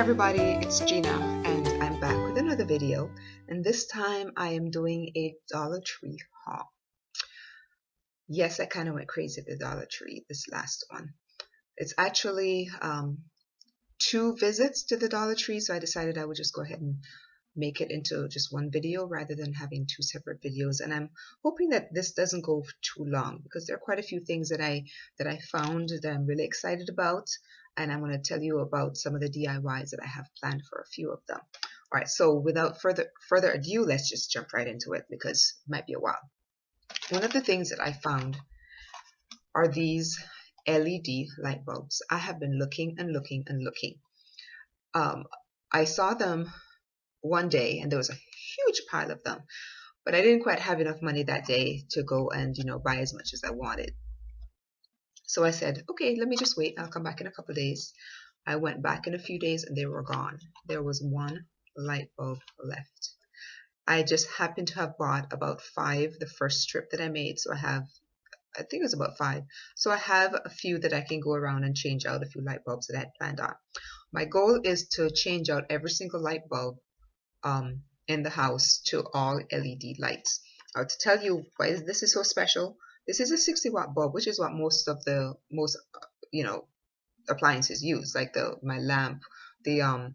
everybody, it's Gina and I'm back with another video, and this time I am doing a Dollar Tree haul. Yes, I kind of went crazy at the Dollar Tree this last one. It's actually 2 visits to the Dollar Tree, so I decided I would just go ahead and make it into just one video rather than having 2 separate videos. And I'm hoping that this doesn't go too long because there are quite a few things that I found that I'm really excited about, and I'm going to tell you about some of the DIYs that I have planned for a few of them. All right, so without further ado, let's just jump right into it because it might be a while. One of the things that I found are these LED light bulbs. I have been looking and looking and looking. I saw them one day and there was a huge pile of them, but I didn't quite have enough money that day to go and buy as much as I wanted. So I said, okay, let me just wait. I'll come back in a couple of days. I went back in a few days and they were gone. There was one light bulb left. I just happened to have bought about 5 the first trip that I made. So I think it was about 5. So I have a few that I can go around and change out a few light bulbs that I had planned on. My goal is to change out every single light bulb in the house to all LED lights. To tell you why this is so special, this is a 60-watt bulb, which is what most appliances use, like my lamp, the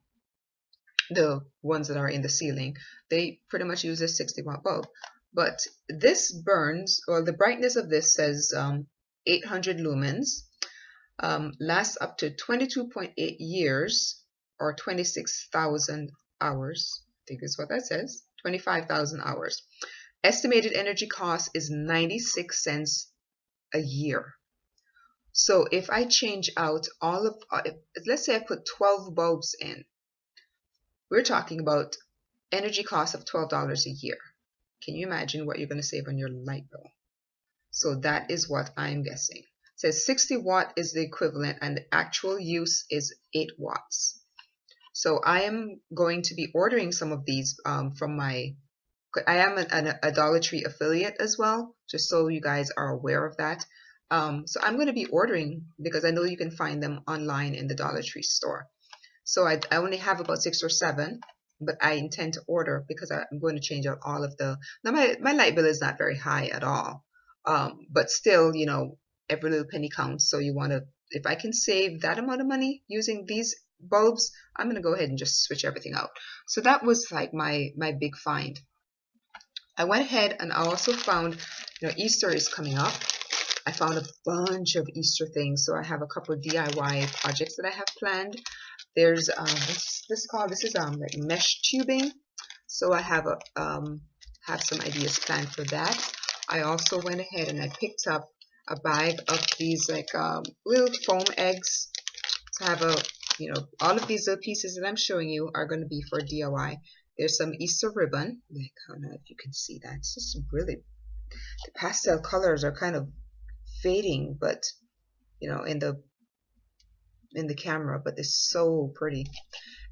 ones that are in the ceiling. They pretty much use a 60-watt bulb. But this burns, well, the brightness of this says 800 lumens, lasts up to 22.8 years or 26,000 hours. I think is what that says. 25,000 hours. Estimated energy cost is 96 cents a year. So if I change out all of, let's say I put 12 bulbs in, we're talking about energy cost of $12 a year. Can you imagine what you're going to save on your light bill? So that is what I'm guessing. It says 60 watt is the equivalent and the actual use is 8 watts. So I am going to be ordering some of these from I am a Dollar Tree affiliate as well, just so you guys are aware of that. So I'm going to be ordering because I know you can find them online in the Dollar Tree store. So I only have about 6 or 7, but I intend to order because I'm going to change out all of the. Now my light bill is not very high at all, but still, every little penny counts. So you want to, if I can save that amount of money using these bulbs, I'm going to go ahead and just switch everything out. So that was like my big find. I went ahead and I also found, Easter is coming up. I found a bunch of Easter things. So I have a couple of DIY projects that I have planned. There's what's this called? This is like mesh tubing. So I have some ideas planned for that. I also went ahead and I picked up a bag of these like little foam eggs. So I have all of these little pieces that I'm showing you are going to be for DIY. There's some Easter ribbon. Like, I don't know if you can see that. It's just really, the pastel colors are kind of fading, but in the camera, but they're so pretty.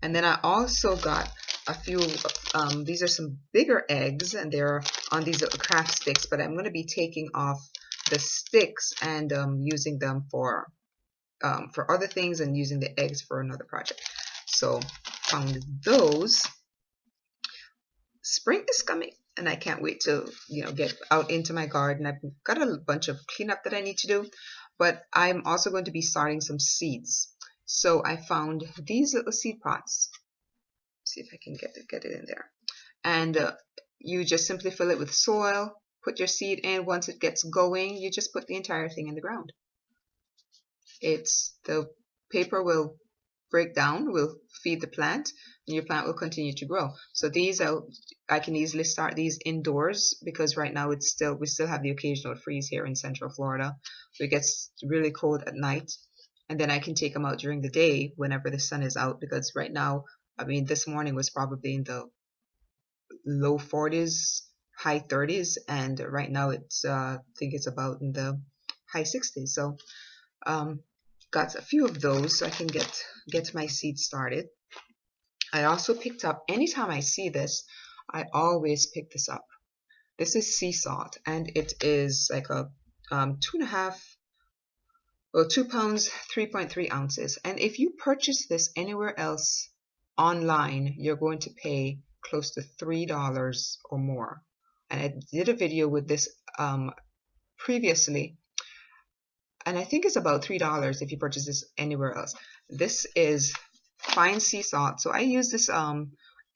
And then I also got a few, these are some bigger eggs and they're on these little craft sticks, but I'm going to be taking off the sticks and using them for other things and using the eggs for another project. So found those. Spring is coming and I can't wait to get out into my garden. I've got a bunch of cleanup that I need to do, but I'm also going to be starting some seeds. So I found these little seed pots. See if I can get it in there. And you just simply fill it with soil, put your seed in. Once it gets going, you just put the entire thing in the ground. The paper will break down, will feed the plant, and your plant will continue to grow. So these I can easily start these indoors because right now we still have the occasional freeze here in Central Florida. So it gets really cold at night, and then I can take them out during the day whenever the sun is out, because right now, this morning was probably in the low 40s, high 30s, and right now it's I think it's about in the high 60s. So got a few of those so I can get my seeds started. I also picked up, anytime I see this, I always pick this up. This is sea salt, and it is like a 2 pounds, 3.3 ounces. And if you purchase this anywhere else online, you're going to pay close to $3 or more. And I did a video with this previously, and I think it's about $3 if you purchase this anywhere else. This is fine sea salt. So I use this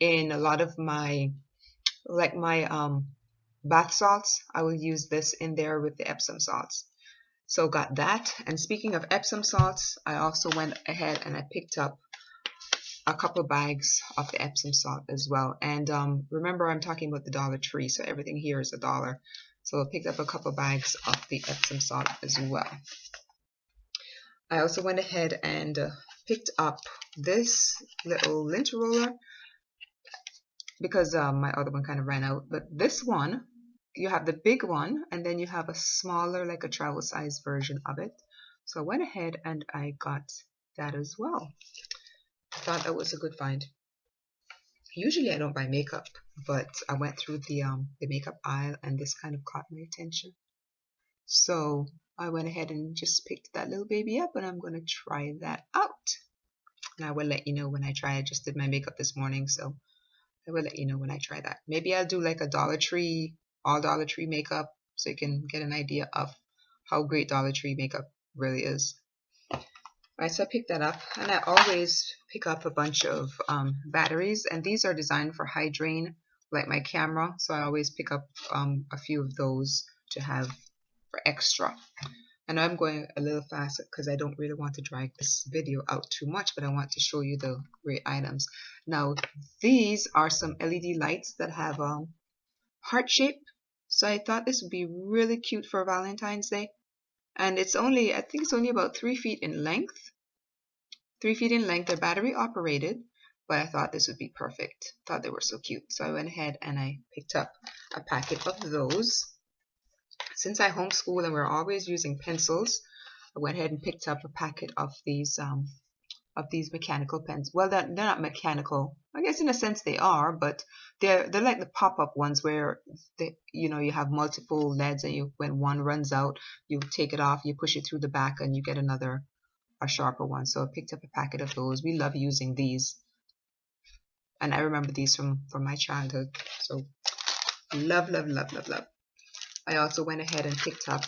in a lot of my, like my bath salts. I will use this in there with the Epsom salts. So got that. And speaking of Epsom salts, I also went ahead and I picked up a couple bags of the Epsom salt as well. And remember, I'm talking about the Dollar Tree, so everything here is $1. So I picked up a couple bags of the Epsom salt as well. I also went ahead and picked up this little lint roller because my other one kind of ran out. But this one, you have the big one, and then you have a smaller, like a travel size version of it. So I went ahead and I got that as well. I thought that was a good find. Usually I don't buy makeup, but I went through the makeup aisle and this kind of caught my attention. So I went ahead and just picked that little baby up, and I'm going to try that out. And I will let you know when I try. I just did my makeup this morning, so I will let you know when I try that. Maybe I'll do like a Dollar Tree, all Dollar Tree makeup, so you can get an idea of how great Dollar Tree makeup really is. Alright, so I picked that up, and I always pick up a bunch of batteries, and these are designed for high drain, like my camera, so I always pick up a few of those to have for extra. I know I'm going a little fast because I don't really want to drag this video out too much, but I want to show you the great items. Now, these are some LED lights that have heart shape, so I thought this would be really cute for Valentine's Day. And it's only, I think it's only about 3 feet in length. 3 feet in length. They're battery operated, but I thought this would be perfect. Thought they were so cute. So I went ahead and I picked up a packet of those. Since I homeschool and we're always using pencils, I went ahead and picked up a packet of these mechanical pens. Well, they're not mechanical. I guess in a sense they are, but they're like the pop-up ones where you have multiple leads, and when one runs out, you take it off, you push it through the back, and you get a sharper one. So I picked up a packet of those. We love using these, and I remember these from my childhood. So love, love, love, love, love. I also went ahead and picked up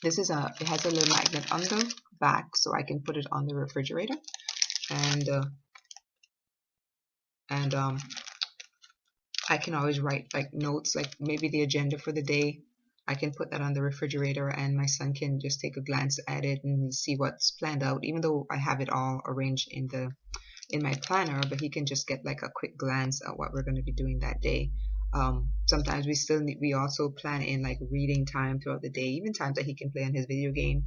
it has a little magnet on the back, so I can put it on the refrigerator, and I can always write like notes, like maybe the agenda for the day. I can put that on the refrigerator, and my son can just take a glance at it and see what's planned out, even though I have it all arranged in my planner, but he can just get like a quick glance at what we're going to be doing that day. Sometimes we also plan in like reading time throughout the day, even times that he can play on his video game,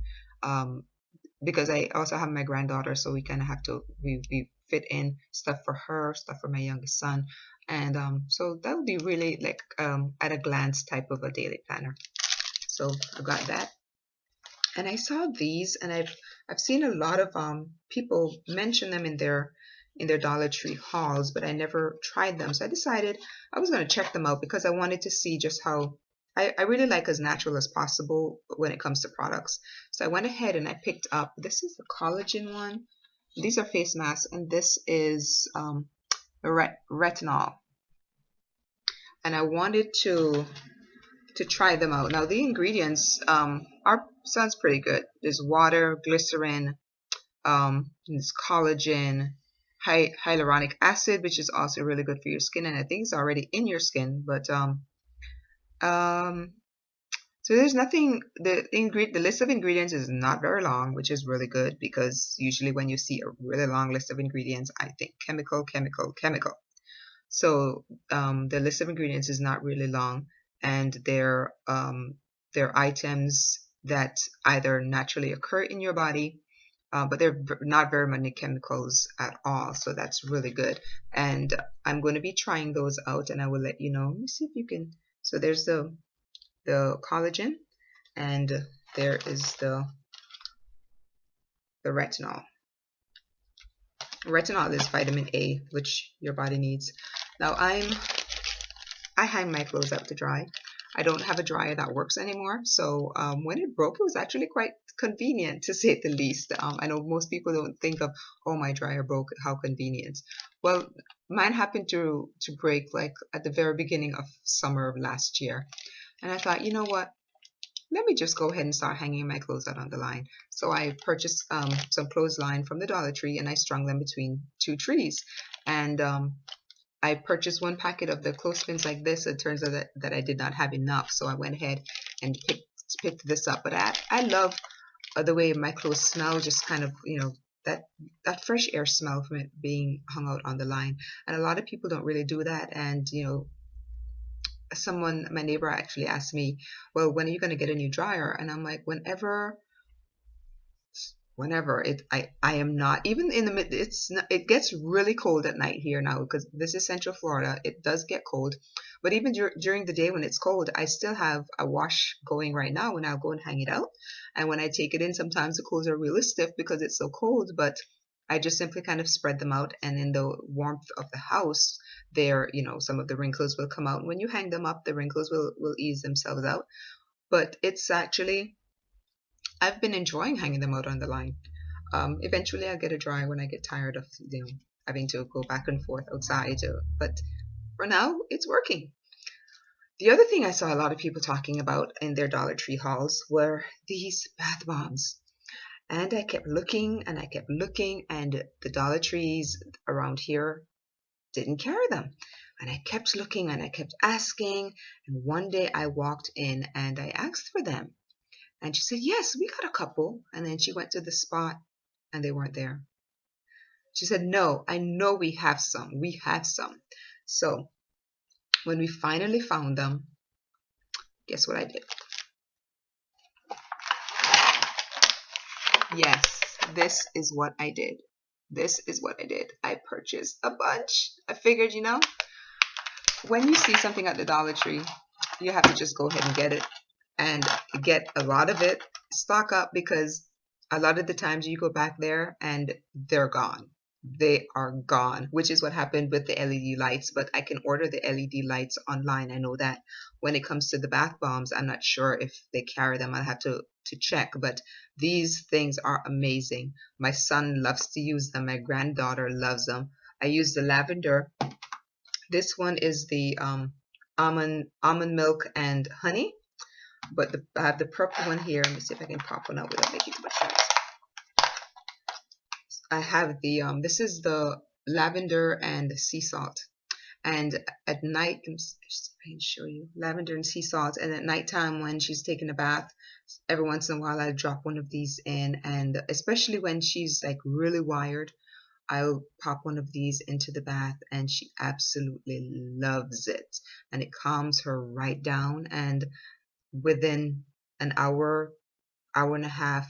because I also have my granddaughter, so we kind of have to we fit in stuff for her, stuff for my youngest son, and so that would be really like at a glance type of a daily planner. So I got that, and I saw these, and I've seen a lot of people mention them in their Dollar Tree hauls, but I never tried them. So I decided I was going to check them out because I wanted to see just how I really like as natural as possible when it comes to products. So I went ahead and I picked up, this is the collagen one. These are face masks, and this is retinol. And I wanted to try them out. Now the ingredients sounds pretty good. There's water, glycerin, there's collagen, hyaluronic acid, which is also really good for your skin, and I think it's already in your skin. But so there's nothing. The list of ingredients is not very long, which is really good, because usually when you see a really long list of ingredients, I think chemical, chemical, chemical. So the list of ingredients is not really long, and they're items that either naturally occur in your body, but they're not very many chemicals at all, so that's really good. And I'm going to be trying those out, and I will let you know. Let me see if you can. So there's the collagen, and there is the retinol. Retinol is vitamin A, which your body needs. Now I hang my clothes up to dry. I don't have a dryer that works anymore. So when it broke, it was actually quite convenient, to say the least. I know most people don't think of, oh, my dryer broke, how convenient. Well, mine happened to break like at the very beginning of summer of last year. And I thought, you know what? Let me just go ahead and start hanging my clothes out on the line. So I purchased some clothesline from the Dollar Tree, and I strung them between two trees. And I purchased one packet of the clothespins like this. It turns out that I did not have enough, so I went ahead and picked this up. But I love the way my clothes smell, just kind of, that fresh air smell from it being hung out on the line. And a lot of people don't really do that. And my neighbor actually asked me, well, when are you going to get a new dryer? And I'm like, whenever I am not even in the mid. It gets really cold at night here now, because this is Central Florida. It does get cold, but even during the day when it's cold, I still have a wash going right now, and I'll go and hang it out. And when I take it in, sometimes the clothes are really stiff because it's so cold, but I just simply kind of spread them out, and in the warmth of the house, some of the wrinkles will come out. When you hang them up, the wrinkles will ease themselves out. But it's actually, I've been enjoying hanging them out on the line. Eventually, I'll get a dryer when I get tired of having to go back and forth outside. But for now, it's working. The other thing I saw a lot of people talking about in their Dollar Tree hauls were these bath bombs. And I kept looking and I kept looking, and the Dollar Trees around here didn't carry them. And I kept looking and I kept asking. And one day I walked in and I asked for them. And she said, yes, we got a couple. And then she went to the spot and they weren't there. She said, no, I know we have some. We have some. So when we finally found them, guess what I did? Yes, this is what I did. This is what I did. I purchased a bunch. I figured, when you see something at the Dollar Tree, you have to just go ahead and get it, and get a lot of it. Stock up, because a lot of the times you go back there and they're gone. They are gone, which is what happened with the LED lights. But I can order the LED lights online. I know that. When it comes to the bath bombs, I'm not sure if they carry them. I'll have to check. But these things are amazing. My son loves to use them. My granddaughter loves them. I use the lavender. This one is the almond milk and honey. But I have the purple one here. Let me see if I can pop one out without making too much noise. I have this is the lavender and sea salt. And at night, let me see if I can show you, lavender and sea salt. And at nighttime, when she's taking a bath, every once in a while, I'll drop one of these in. And especially when she's like really wired, I'll pop one of these into the bath, and she absolutely loves it. And it calms her right down. And within an hour and a half,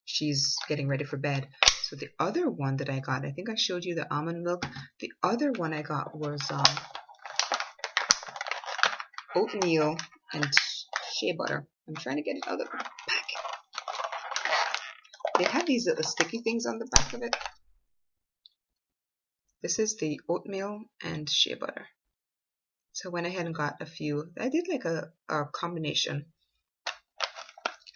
she's getting ready for bed. So the other one that I got, I think I showed you the almond milk. The other one I got was oatmeal and shea butter. I'm trying to get it out of the packet. They have these little sticky things on the back of it. This is the oatmeal and shea butter. So I went ahead and got a few. I did like a combination.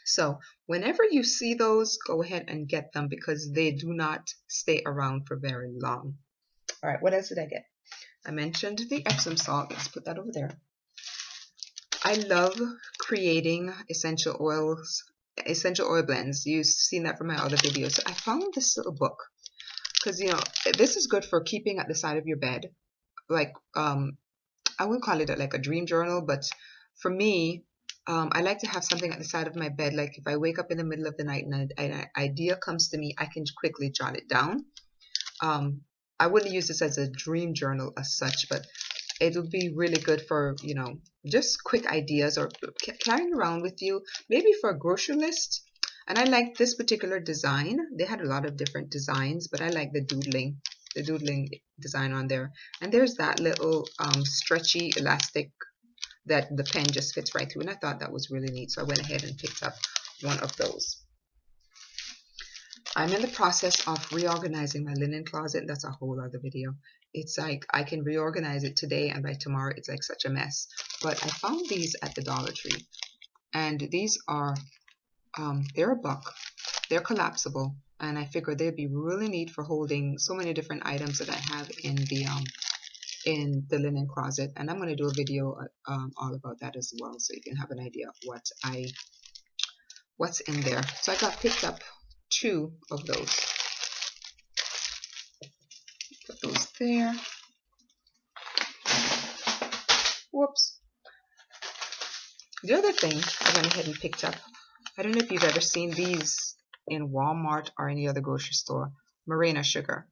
So whenever you see those, go ahead and get them, because they do not stay around for very long. All right, what else did I get? I mentioned the Epsom salt. Let's put that over there. I love creating essential oil blends. You've seen that from my other videos. So I found this little book, because this is good for keeping at the side of your bed. Like I wouldn't call it like a dream journal, but for me, I like to have something at the side of my bed. Like if I wake up in the middle of the night and an idea comes to me, I can quickly jot it down. I wouldn't use this as a dream journal as such, but it would be really good for, just quick ideas, or carrying around with you, maybe for a grocery list. And I like this particular design. They had a lot of different designs, but I like the doodling design on there. And there's that little stretchy elastic that the pen just fits right through, and I thought that was really neat, so I went ahead and picked up one of those. I'm in the process of reorganizing my linen closet. That's a whole other video. it's like I can reorganize it today, and by tomorrow it's like such a mess. But I found these at the Dollar Tree, and these are they're a buck. They're collapsible, and I figured they'd be really neat for holding so many different items that I have in the linen closet. And I'm going to do a video all about that as well, so you can have an idea of what's in there. So I got picked up 2 of those. Put those there. Whoops. The other thing I went ahead and picked up, I don't know if you've ever seen these in Walmart or any other grocery store, Morena sugar.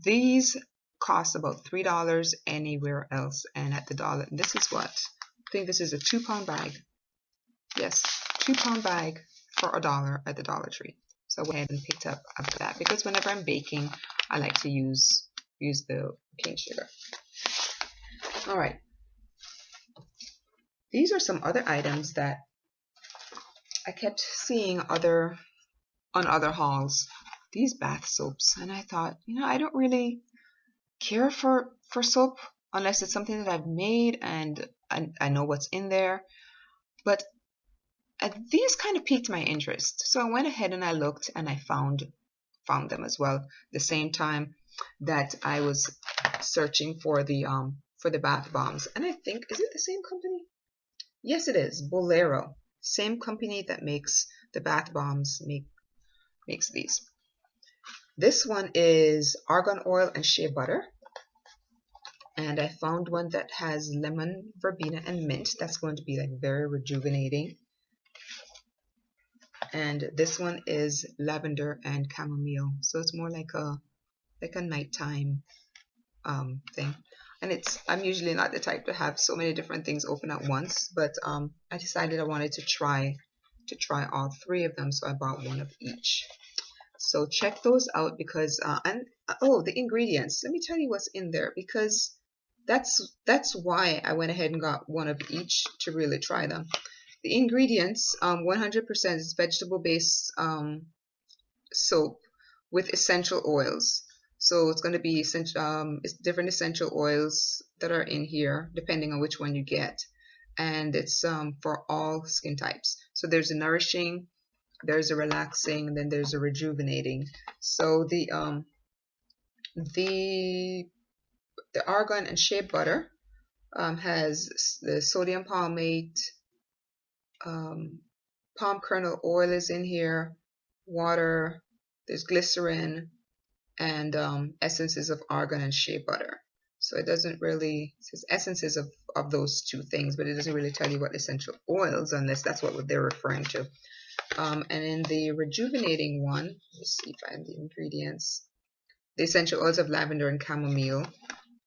These cost about $3 anywhere else, and at the dollar, this is what? I think this is a 2-pound bag. Yes, 2-pound bag for $1 at the Dollar Tree. So I went ahead and picked up that because whenever I'm baking, I like to use the cane sugar. All right. These are some other items that I kept seeing on other hauls. These bath soaps, and I thought, I don't really care for soap unless it's something that I've made and I know what's in there. But these kind of piqued my interest, so I went ahead and I looked, and I found them as well. The same time that I was searching for the bath bombs, and I think, is it the same company? Yes, it is. Bolero, same company that makes the bath bombs, makes these. This one is argan oil and shea butter. And I found one that has lemon, verbena, and mint. That's going to be like very rejuvenating. And this one is lavender and chamomile. So it's more like a nighttime thing. And I'm usually not the type to have so many different things open at once, but I decided I wanted to try all 3 of them, so I bought one of each. So check those out because the ingredients. Let me tell you what's in there, because that's why I went ahead and got one of each to really try them. The ingredients, 100% is vegetable-based soap with essential oils. So it's going to be it's different essential oils that are in here depending on which one you get, and it's for all skin types. So there's a nourishing, there's a relaxing, and then there's a rejuvenating. So the argan and shea butter has the sodium palmate, palm kernel oil is in here, water, there's glycerin, and essences of argan and shea butter. So it doesn't really, it says essences of those 2 things, but it doesn't really tell you what essential oils, unless that's what they're referring to. And in the rejuvenating one, let's see if I have the ingredients. The essential oils of lavender and chamomile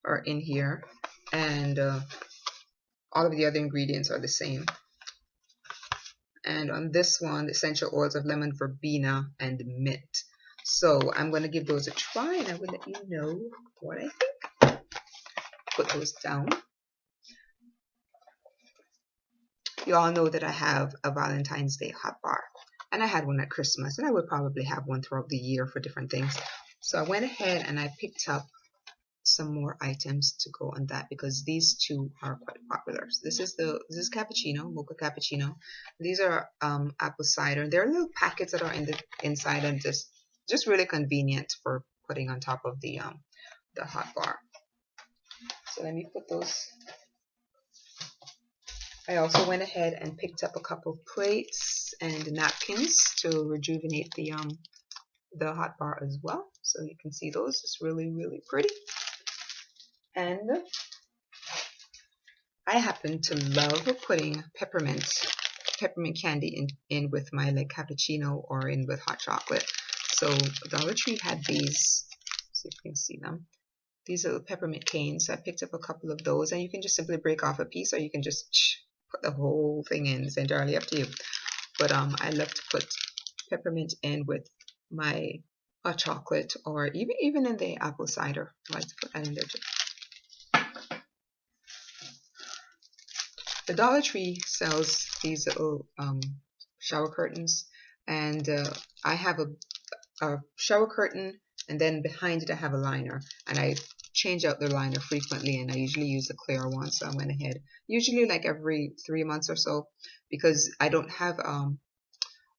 are in here, and all of the other ingredients are the same. And on this one, the essential oils of lemon, verbena, and mint. So I'm going to give those a try, and I will let you know what I think. Put those down. You all know that I have a Valentine's Day hot bar, and I had one at Christmas, and I would probably have one throughout the year for different things. So I went ahead and I picked up some more items to go on that, because these 2 are quite popular. So this is cappuccino, mocha cappuccino. These are apple cider. There are little packets that are in the inside, and just really convenient for putting on top of the hot bar. So let me put those. I also went ahead and picked up a couple of plates and napkins to rejuvenate the hot bar as well. So you can see those. It's really, really pretty. And I happen to love putting peppermint candy in with my like cappuccino or in with hot chocolate. So Dollar Tree had these. See if you can see them. These little peppermint canes. So I picked up a couple of those, and you can just simply break off a piece, or you can just put the whole thing in. It's entirely up to you. But I love to put peppermint in with my hot chocolate, or even in the apple cider. I like to put that in there too. The Dollar Tree sells these little shower curtains, and I have a shower curtain, and then behind it I have a liner, and I change out the liner frequently, and I usually use a clear one, so I went ahead, usually like every 3 months or so, because I don't have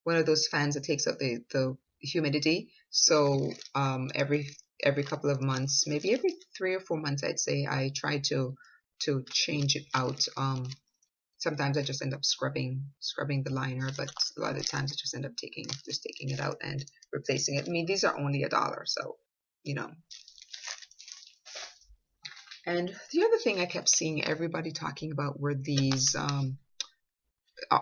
one of those fans that takes up the humidity. So every couple of months, maybe every 3 or 4 months, I'd say, I try to change it out. Sometimes I just end up scrubbing the liner, but a lot of the times I just end up taking it out and replacing it. I mean, these are only $1, so you know. And the other thing I kept seeing everybody talking about were these.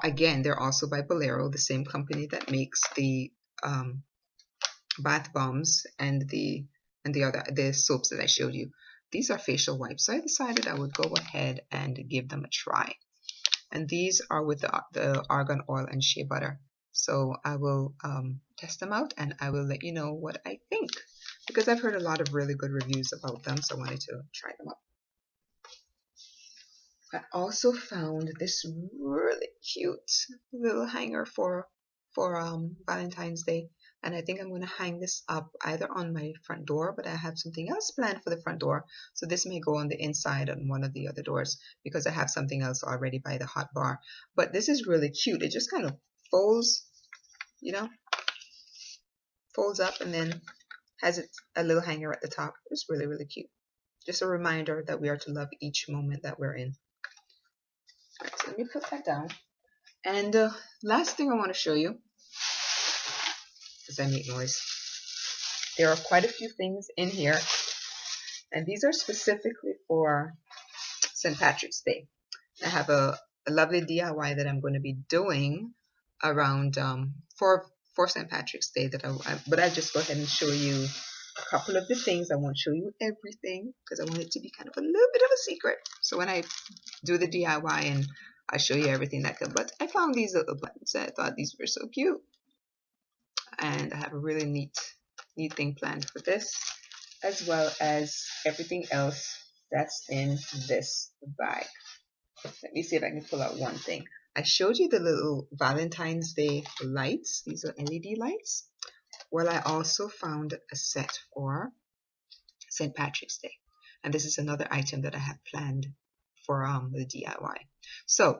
Again, they're also by Bolero, the same company that makes the um, bath bombs and the soaps that I showed you. These are facial wipes, so I decided I would go ahead and give them a try. And these are with the argan oil and shea butter. So I will test them out, and I will let you know what I think, because I've heard a lot of really good reviews about them, so I wanted to try them out. I also found this really cute little hanger for Valentine's Day, and I think I'm going to hang this up either on my front door, but I have something else planned for the front door, so this may go on the inside on one of the other doors because I have something else already by the hot bar. But this is really cute. It just kind of folds, you know, folds up and then has a little hanger at the top. It's really, really cute. Just a reminder that we are to love each moment that we're in. All right, so let me put that down. And last thing I want to show you, as I make noise, there are quite a few things in here, and these are specifically for St. Patrick's Day. I have a lovely DIY that I'm going to be doing around for St. Patrick's Day but I'll just go ahead and show you a couple of the things. I won't show you everything because I want it to be kind of a little bit of a secret. So when I do the DIY and I show you everything that could, but I found these little buttons. I thought these were so cute, and I have a really neat thing planned for this, as well as everything else that's in this bag. Let me see if I can pull out one thing. I showed you the little Valentine's Day lights. These are LED lights. Well, I also found a set for St. Patrick's Day, and this is another item that I have planned for the DIY. So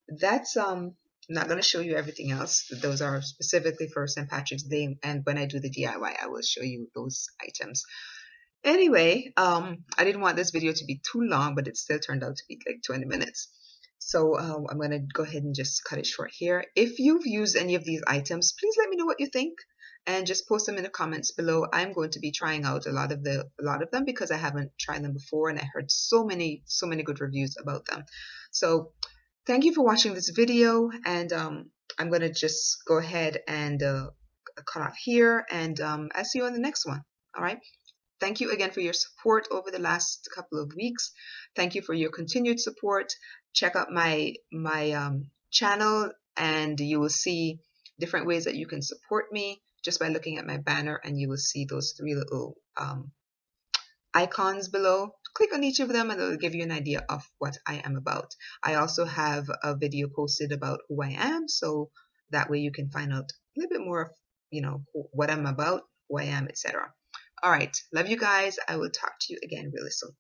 that's not going to show you everything else. Those are specifically for St. Patrick's Day, and when I do the DIY, I will show you those items. Anyway, I didn't want this video to be too long, but it still turned out to be like 20 minutes. So I'm going to go ahead and just cut it short here. If you've used any of these items, please let me know what you think, and just post them in the comments below. I'm going to be trying out a lot of them because I haven't tried them before, and I heard so many good reviews about them. So thank you for watching this video, and I'm going to just go ahead and cut off here, and I'll see you on the next one. All right. Thank you again for your support over the last couple of weeks. Thank you for your continued support. Check out my channel, and you will see different ways that you can support me just by looking at my banner, and you will see those 3 little icons below. Click on each of them and it'll give you an idea of what I am about. I also have a video posted about who I am, so that way you can find out a little bit more of, you know, what I'm about, who I am, etc. All right, love you guys. I will talk to you again really soon.